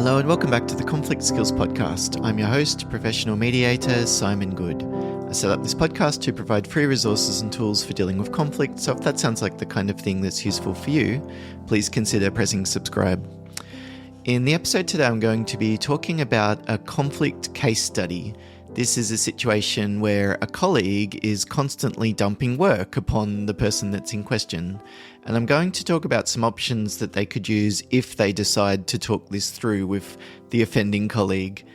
Hello and welcome back to the Conflict Skills Podcast. I'm your host, professional mediator Simon Goode. I set up this podcast to provide free resources and tools for dealing with conflict, so if that sounds like the kind of thing that's useful for you, please consider pressing subscribe. In the episode today, I'm going to be talking about a conflict case study. This is a situation where a colleague is constantly dumping work upon the person that's in question. And I'm going to talk about some options that they could use if they decide to talk this through with the offending colleague.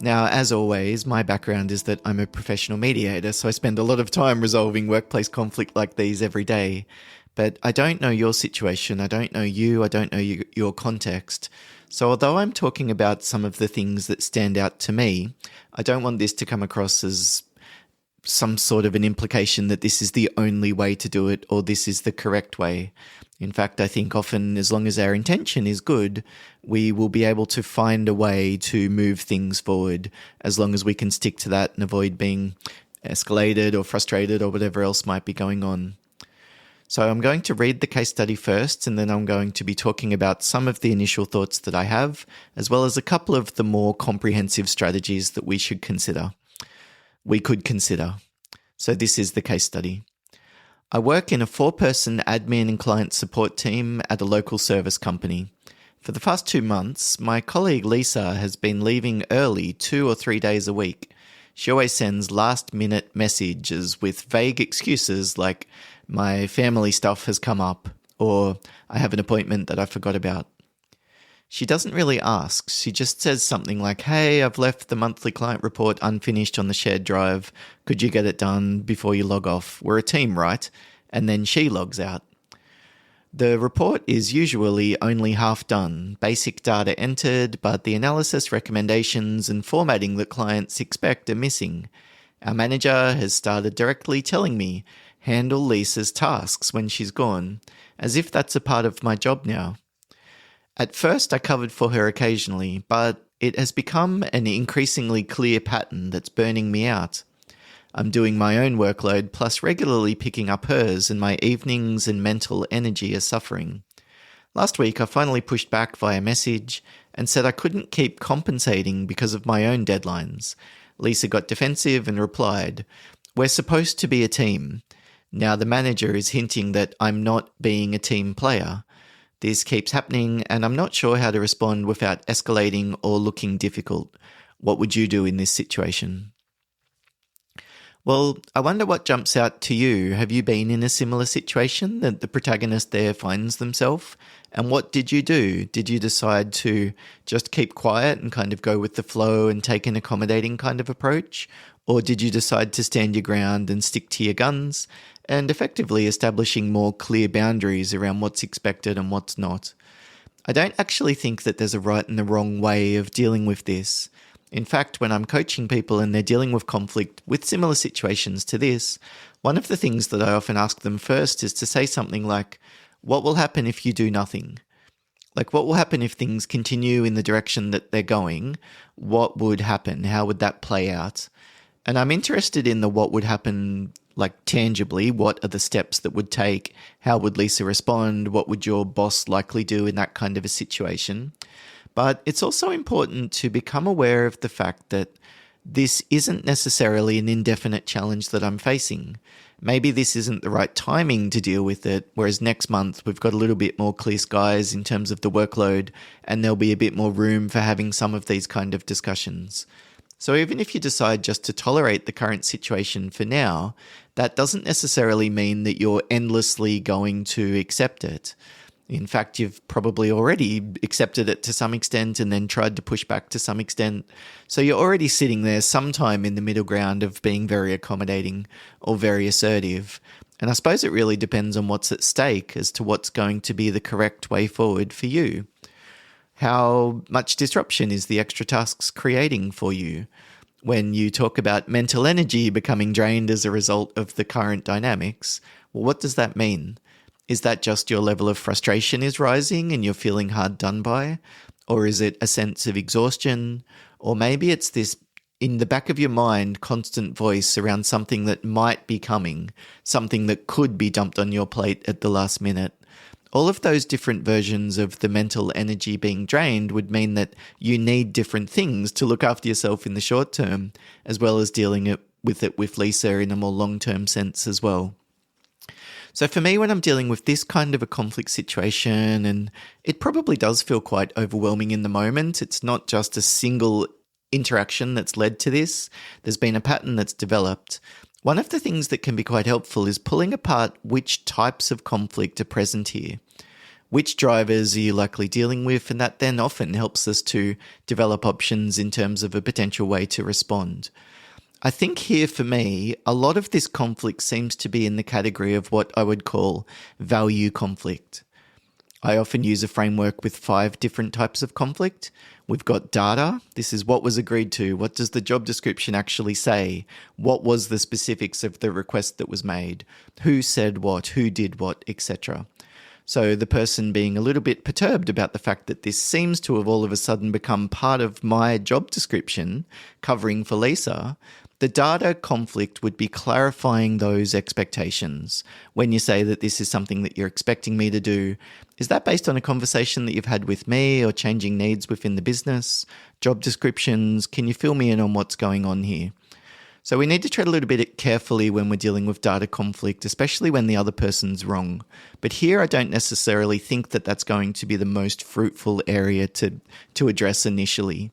Now, as always, my background is that I'm a professional mediator, so I spend a lot of time resolving workplace conflict like these every day. But I don't know your situation, I don't know you, I don't know your context. So although I'm talking about some of the things that stand out to me, I don't want this to come across as some sort of an implication that this is the only way to do it or this is the correct way. In fact, I think often as long as our intention is good, we will be able to find a way to move things forward as long as we can stick to that and avoid being escalated or frustrated or whatever else might be going on. So I'm going to read the case study first, and then I'm going to be talking about some of the initial thoughts that I have, as well as a couple of the more comprehensive strategies that we could consider. So this is the case study. I work in a 4-person admin and client support team at a local service company. For the past 2 months, my colleague Lisa has been leaving early 2 or 3 days a week. She always sends last-minute messages with vague excuses like, my family stuff has come up, or I have an appointment that I forgot about. She doesn't really ask. She just says something like, hey, I've left the monthly client report unfinished on the shared drive. Could you get it done before you log off? We're a team, right? And then she logs out. The report is usually only half done, basic data entered, but the analysis, recommendations, and formatting that clients expect are missing. Our manager has started directly telling me, handle Lisa's tasks when she's gone, as if that's a part of my job now. At first, I covered for her occasionally, but it has become an increasingly clear pattern that's burning me out. I'm doing my own workload, plus regularly picking up hers, and my evenings and mental energy are suffering. Last week, I finally pushed back via message and said I couldn't keep compensating because of my own deadlines. Lisa got defensive and replied, we're supposed to be a team. Now the manager is hinting that I'm not being a team player. This keeps happening and I'm not sure how to respond without escalating or looking difficult. What would you do in this situation? Well, I wonder what jumps out to you. Have you been in a similar situation that the protagonist there finds themselves? And what did you do? Did you decide to just keep quiet and kind of go with the flow and take an accommodating kind of approach? Or did you decide to stand your ground and stick to your guns and effectively establishing more clear boundaries around what's expected and what's not? I don't actually think that there's a right and a wrong way of dealing with this. In fact, when I'm coaching people and they're dealing with conflict with similar situations to this, one of the things that I often ask them first is to say something like, what will happen if you do nothing? Like, what will happen if things continue in the direction that they're going? What would happen? How would that play out? And I'm interested in the what would happen, like tangibly. What are the steps that would take? How would Lisa respond? What would your boss likely do in that kind of a situation? But it's also important to become aware of the fact that this isn't necessarily an indefinite challenge that I'm facing. Maybe this isn't the right timing to deal with it, whereas next month we've got a little bit more clear skies in terms of the workload and there'll be a bit more room for having some of these kind of discussions. So even if you decide just to tolerate the current situation for now, that doesn't necessarily mean that you're endlessly going to accept it. In fact, you've probably already accepted it to some extent and then tried to push back to some extent. So you're already sitting there sometime in the middle ground of being very accommodating or very assertive. And I suppose it really depends on what's at stake as to what's going to be the correct way forward for you. How much disruption is the extra tasks creating for you? When you talk about mental energy becoming drained as a result of the current dynamics, well, what does that mean? Is that just your level of frustration is rising and you're feeling hard done by? Or is it a sense of exhaustion? Or maybe it's this in the back of your mind constant voice around something that might be coming, something that could be dumped on your plate at the last minute. all of those different versions of the mental energy being drained would mean that you need different things to look after yourself in the short term, as well as dealing with Lisa in a more long-term sense as well. So for me, when I'm dealing with this kind of a conflict situation, and it probably does feel quite overwhelming in the moment, it's not just a single interaction that's led to this. There's been a pattern that's developed. One of the things that can be quite helpful is pulling apart which types of conflict are present here. Which drivers are you likely dealing with? And that then often helps us to develop options in terms of a potential way to respond. I think here for me, a lot of this conflict seems to be in the category of what I would call value conflict. I often use a framework with 5 different types of conflict. We've got data. This is what was agreed to. What does the job description actually say? What was the specifics of the request that was made? Who said what? Who did what? Etc. So the person being a little bit perturbed about the fact that this seems to have all of a sudden become part of my job description covering for Lisa, the data conflict would be clarifying those expectations. When you say that this is something that you're expecting me to do, is that based on a conversation that you've had with me or changing needs within the business? Job descriptions? Can you fill me in on what's going on here? So we need to tread a little bit carefully when we're dealing with data conflict, especially when the other person's wrong. But here I don't necessarily think that that's going to be the most fruitful area to address initially.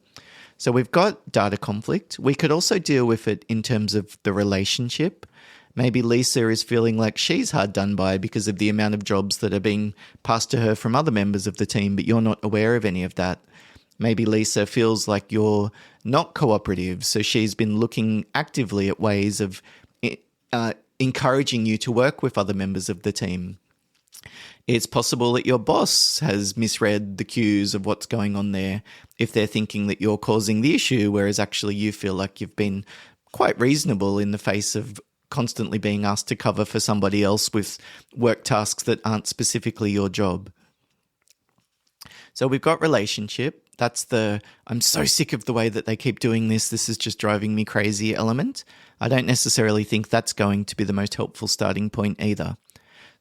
So we've got data conflict. We could also deal with it in terms of the relationship. Maybe Lisa is feeling like she's hard done by because of the amount of jobs that are being passed to her from other members of the team, but you're not aware of any of that. Maybe Lisa feels like you're not cooperative, so she's been looking actively at ways of encouraging you to work with other members of the team. It's possible that your boss has misread the cues of what's going on there if they're thinking that you're causing the issue, whereas actually you feel like you've been quite reasonable in the face of constantly being asked to cover for somebody else with work tasks that aren't specifically your job. So we've got relationship. That's the, I'm so sick of the way that they keep doing this. This is just driving me crazy element. I don't necessarily think that's going to be the most helpful starting point either.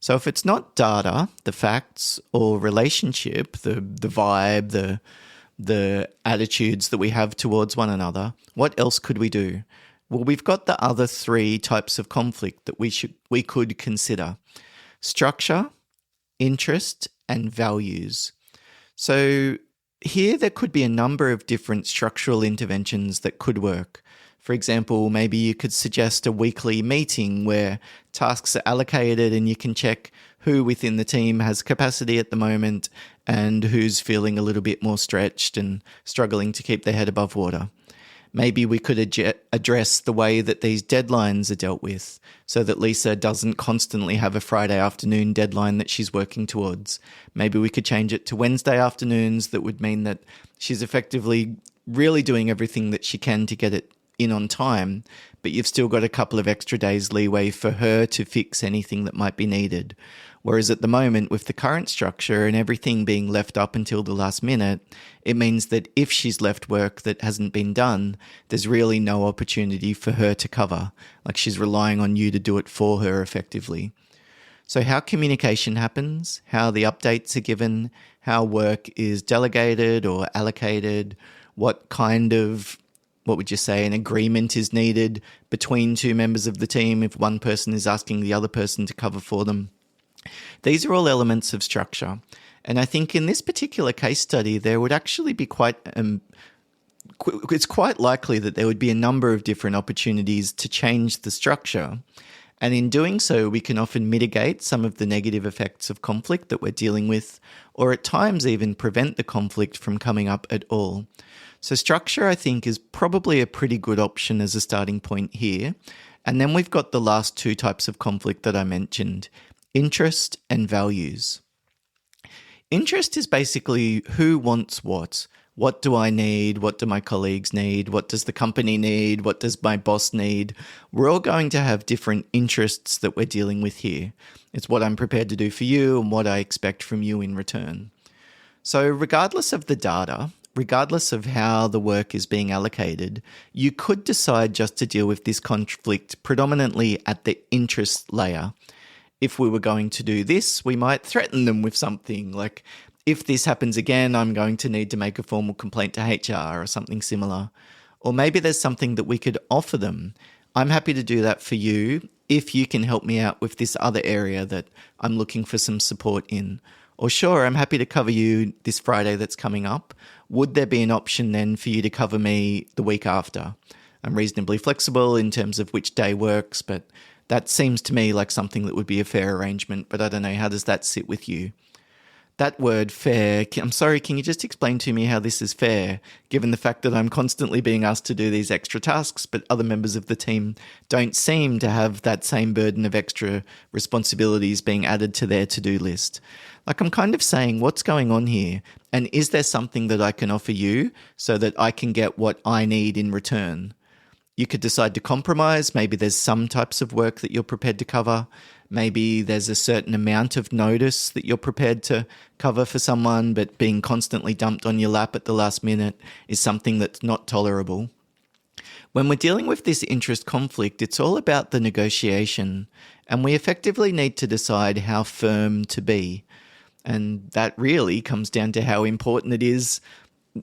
So if it's not data, the facts, or relationship, the vibe, the attitudes that we have towards one another, what else could we do? Well, we've got the other 3 types of conflict that we could consider: structure, interest, and values. So here there could be a number of different structural interventions that could work. For example, maybe you could suggest a weekly meeting where tasks are allocated and you can check who within the team has capacity at the moment and who's feeling a little bit more stretched and struggling to keep their head above water. Maybe we could address the way that these deadlines are dealt with so that Lisa doesn't constantly have a Friday afternoon deadline that she's working towards. Maybe we could change it to Wednesday afternoons. That would mean that she's effectively really doing everything that she can to get it in on time, but you've still got a couple of extra days leeway for her to fix anything that might be needed. Whereas at the moment, with the current structure and everything being left up until the last minute, it means that if she's left work that hasn't been done, there's really no opportunity for her to cover. Like, she's relying on you to do it for her effectively. So how communication happens, how the updates are given, how work is delegated or allocated, what kind of, what would you say, an agreement is needed between 2 members of the team if one person is asking the other person to cover for them. These are all elements of structure. And I think in this particular case study, there would actually be it's quite likely that there would be a number of different opportunities to change the structure. And in doing so, we can often mitigate some of the negative effects of conflict that we're dealing with, or at times even prevent the conflict from coming up at all. So structure, I think, is probably a pretty good option as a starting point here. And then we've got the last 2 types of conflict that I mentioned: interest and values. Interest is basically who wants what. What do I need? What do my colleagues need? What does the company need? What does my boss need? We're all going to have different interests that we're dealing with here. It's what I'm prepared to do for you and what I expect from you in return. So regardless of the data, regardless of how the work is being allocated, you could decide just to deal with this conflict predominantly at the interest layer. if we were going to do this, we might threaten them with something like, if this happens again, I'm going to need to make a formal complaint to HR or something similar. Or maybe there's something that we could offer them. I'm happy to do that for you if you can help me out with this other area that I'm looking for some support in. Or sure, I'm happy to cover you this Friday that's coming up. Would there be an option then for you to cover me the week after? I'm reasonably flexible in terms of which day works, but that seems to me like something that would be a fair arrangement, but I don't know, how does that sit with you? That word fair, I'm sorry, can you just explain to me how this is fair, given the fact that I'm constantly being asked to do these extra tasks, but other members of the team don't seem to have that same burden of extra responsibilities being added to their to-do list? Like, I'm kind of saying, what's going on here? And is there something that I can offer you so that I can get what I need in return? You could decide to compromise. Maybe there's some types of work that you're prepared to cover. Maybe there's a certain amount of notice that you're prepared to cover for someone, but being constantly dumped on your lap at the last minute is something that's not tolerable. When we're dealing with this interest conflict, it's all about the negotiation, and we effectively need to decide how firm to be. And that really comes down to how important it is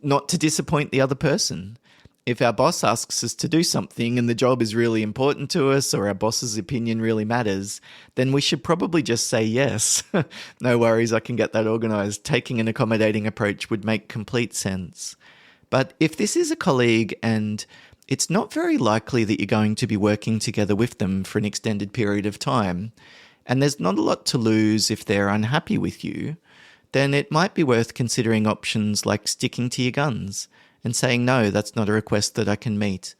not to disappoint the other person. If our boss asks us to do something and the job is really important to us, or our boss's opinion really matters, then we should probably just say yes. No worries, I can get that organised. Taking an accommodating approach would make complete sense. But if this is a colleague and it's not very likely that you're going to be working together with them for an extended period of time, and there's not a lot to lose if they're unhappy with you, then it might be worth considering options like sticking to your guns and saying, no, that's not a request that I can meet.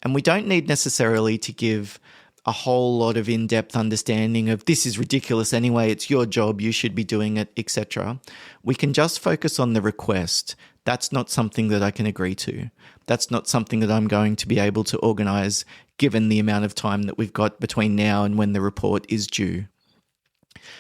And we don't need necessarily to give a whole lot of in-depth understanding of this is ridiculous anyway, it's your job, you should be doing it, etc. We can just focus on the request. That's not something that I can agree to. That's not something that I'm going to be able to organise given the amount of time that we've got between now and when the report is due.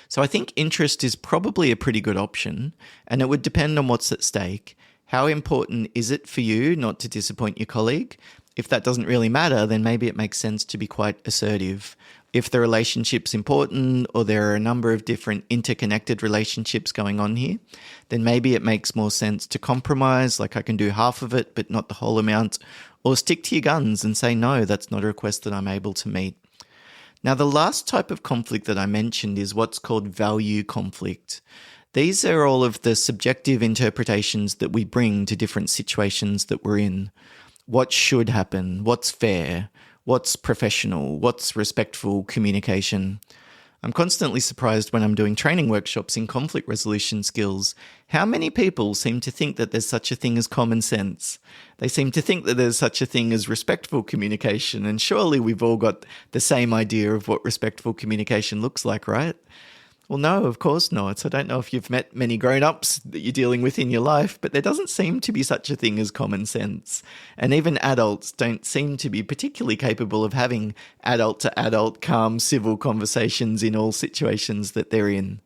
So I think interest is probably a pretty good option, and it would depend on what's at stake. How important is it for you not to disappoint your colleague? If that doesn't really matter, then maybe it makes sense to be quite assertive. If the relationship's important, or there are a number of different interconnected relationships going on here, then maybe it makes more sense to compromise, like I can do half of it but not the whole amount, or stick to your guns and say, no, that's not a request that I'm able to meet. Now, the last type of conflict that I mentioned is what's called value conflict. These are all of the subjective interpretations that we bring to different situations that we're in. What should happen? What's fair? What's professional? What's respectful communication? I'm constantly surprised when I'm doing training workshops in conflict resolution skills, how many people seem to think that there's such a thing as common sense. They seem to think that there's such a thing as respectful communication, and surely we've all got the same idea of what respectful communication looks like, right? Well, no, of course not. I don't know if you've met many grown-ups that you're dealing with in your life, but there doesn't seem to be such a thing as common sense. And even adults don't seem to be particularly capable of having adult-to-adult, calm, civil conversations in all situations that they're in.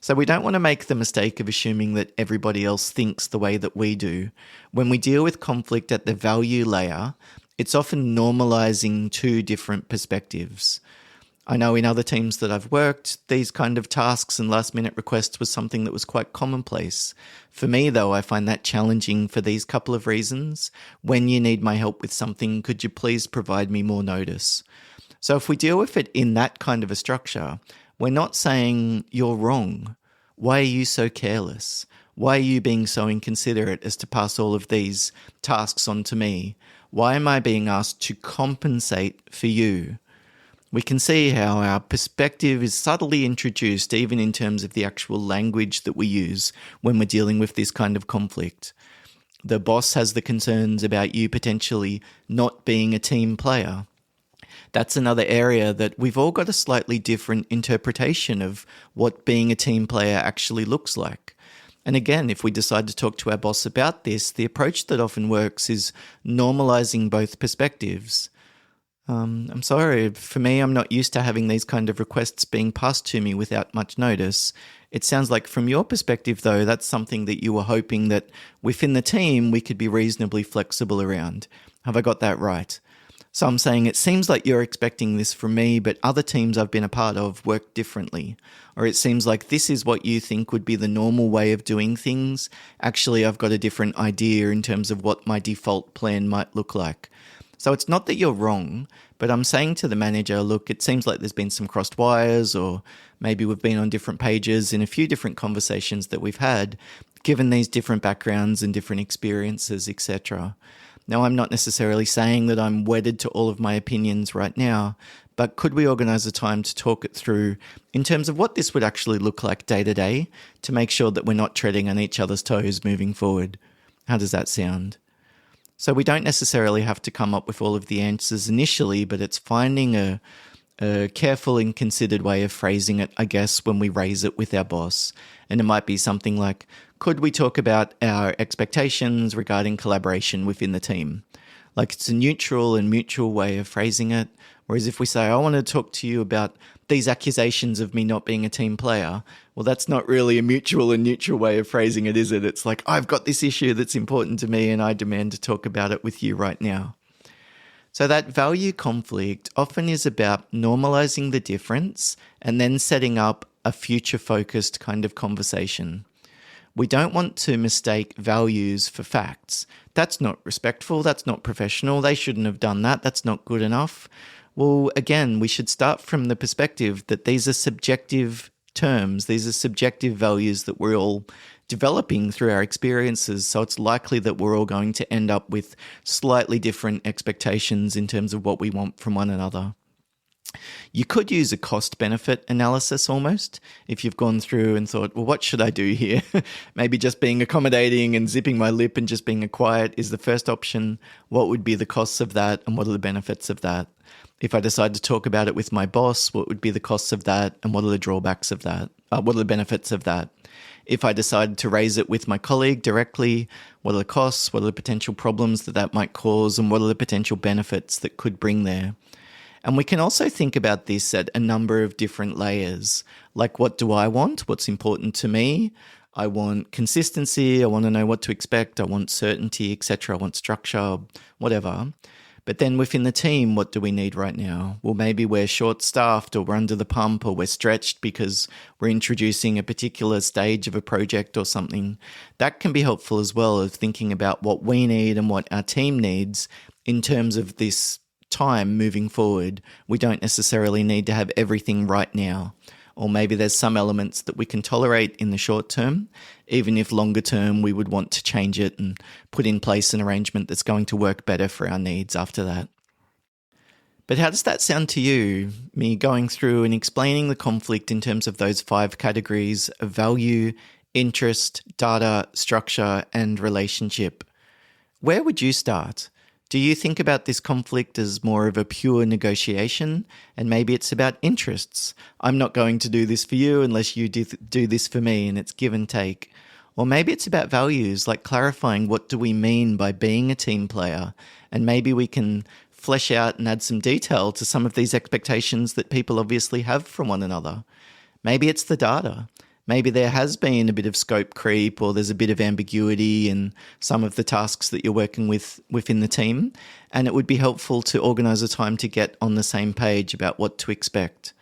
So we don't want to make the mistake of assuming that everybody else thinks the way that we do. When we deal with conflict at the value layer, it's often normalizing two different perspectives. I know in other teams that I've worked, these kind of tasks and last-minute requests was something that was quite commonplace. For me, though, I find that challenging for these couple of reasons. When you need my help with something, could you please provide me more notice? So if we deal with it in that kind of a structure, we're not saying you're wrong. Why are you so careless? Why are you being so inconsiderate as to pass all of these tasks on to me? Why am I being asked to compensate for you? We can see how our perspective is subtly introduced even in terms of the actual language that we use when we're dealing with this kind of conflict. The boss has the concerns about you potentially not being a team player. That's another area that we've all got a slightly different interpretation of what being a team player actually looks like. And again, if we decide to talk to our boss about this, the approach that often works is normalizing both perspectives. I'm sorry, for me, I'm not used to having these kind of requests being passed to me without much notice. It sounds like from your perspective, though, that's something that you were hoping that within the team we could be reasonably flexible around. Have I got that right? So I'm saying it seems like you're expecting this from me, but other teams I've been a part of work differently. Or it seems like this is what you think would be the normal way of doing things. Actually, I've got a different idea in terms of what my default plan might look like. So it's not that you're wrong, but I'm saying to the manager, look, it seems like there's been some crossed wires, or maybe we've been on different pages in a few different conversations that we've had, given these different backgrounds and different experiences, etc. Now, I'm not necessarily saying that I'm wedded to all of my opinions right now, but could we organise a time to talk it through in terms of what this would actually look like day to day to make sure that we're not treading on each other's toes moving forward? How does that sound? So we don't necessarily have to come up with all of the answers initially, but it's finding a careful and considered way of phrasing it, I guess, when we raise it with our boss. And it might be something like, could we talk about our expectations regarding collaboration within the team? Like, it's a neutral and mutual way of phrasing it. Whereas if we say, I want to talk to you about these accusations of me not being a team player, well, that's not really a mutual and neutral way of phrasing it, is it? It's like, I've got this issue that's important to me and I demand to talk about it with you right now. So that value conflict often is about normalizing the difference and then setting up a future-focused kind of conversation. We don't want to mistake values for facts. That's not respectful. That's not professional. They shouldn't have done that. That's not good enough. Well, again, we should start from the perspective that these are subjective terms. These are subjective values that we're all developing through our experiences. So it's likely that we're all going to end up with slightly different expectations in terms of what we want from one another. You could use a cost-benefit analysis almost if you've gone through and thought, well, what should I do here? Maybe just being accommodating and zipping my lip and just being quiet is the first option. What would be the costs of that and what are the benefits of that? If I decide to talk about it with my boss, what would be the costs of that and what are the drawbacks of that? What are the benefits of that? If I decide to raise it with my colleague directly, what are the costs? What are the potential problems that might cause? And what are the potential benefits that could bring there? And we can also think about this at a number of different layers. Like, what do I want? What's important to me? I want consistency. I want to know what to expect. I want certainty, etc. I want structure, whatever. But then within the team, what do we need right now? Well, maybe we're short-staffed or we're under the pump or we're stretched because we're introducing a particular stage of a project or something. That can be helpful as well, of thinking about what we need and what our team needs in terms of this time moving forward. We don't necessarily need to have everything right now. Or maybe there's some elements that we can tolerate in the short term, even if longer term we would want to change it and put in place an arrangement that's going to work better for our needs after that. But how does that sound to you? Me going through and explaining the conflict in terms of those 5 categories of value, interest, data, structure, and relationship. Where would you start? Do you think about this conflict as more of a pure negotiation, and maybe it's about interests? I'm not going to do this for you unless you do this for me, and it's give and take. Or maybe it's about values, like clarifying what do we mean by being a team player, and maybe we can flesh out and add some detail to some of these expectations that people obviously have from one another. Maybe it's the data. Maybe there has been a bit of scope creep, or there's a bit of ambiguity in some of the tasks that you're working with within the team, and it would be helpful to organise a time to get on the same page about what to expect.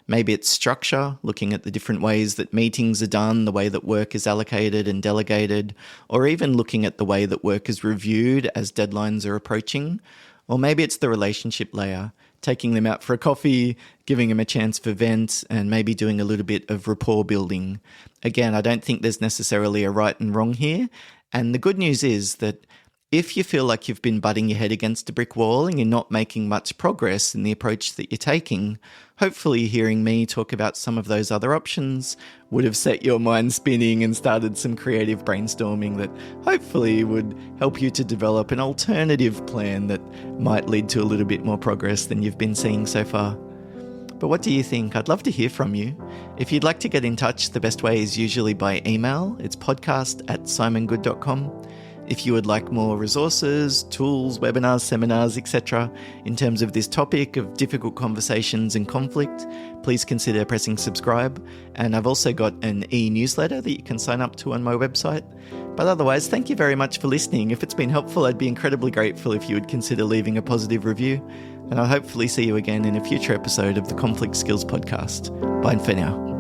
Maybe it's structure, looking at the different ways that meetings are done, the way that work is allocated and delegated, or even looking at the way that work is reviewed as deadlines are approaching. Or maybe it's the relationship layer, taking them out for a coffee, giving them a chance for vent, and maybe doing a little bit of rapport building. Again, I don't think there's necessarily a right and wrong here. And the good news is that if you feel like you've been butting your head against a brick wall and you're not making much progress in the approach that you're taking, hopefully hearing me talk about some of those other options would have set your mind spinning and started some creative brainstorming that hopefully would help you to develop an alternative plan that might lead to a little bit more progress than you've been seeing so far. But what do you think? I'd love to hear from you. If you'd like to get in touch, the best way is usually by email. It's podcast@simongoode.com. If you would like more resources, tools, webinars, seminars, etc. in terms of this topic of difficult conversations and conflict, please consider pressing subscribe. And I've also got an e-newsletter that you can sign up to on my website. But otherwise, thank you very much for listening. If it's been helpful, I'd be incredibly grateful if you would consider leaving a positive review, and I'll hopefully see you again in a future episode of the Conflict Skills Podcast. Bye for now.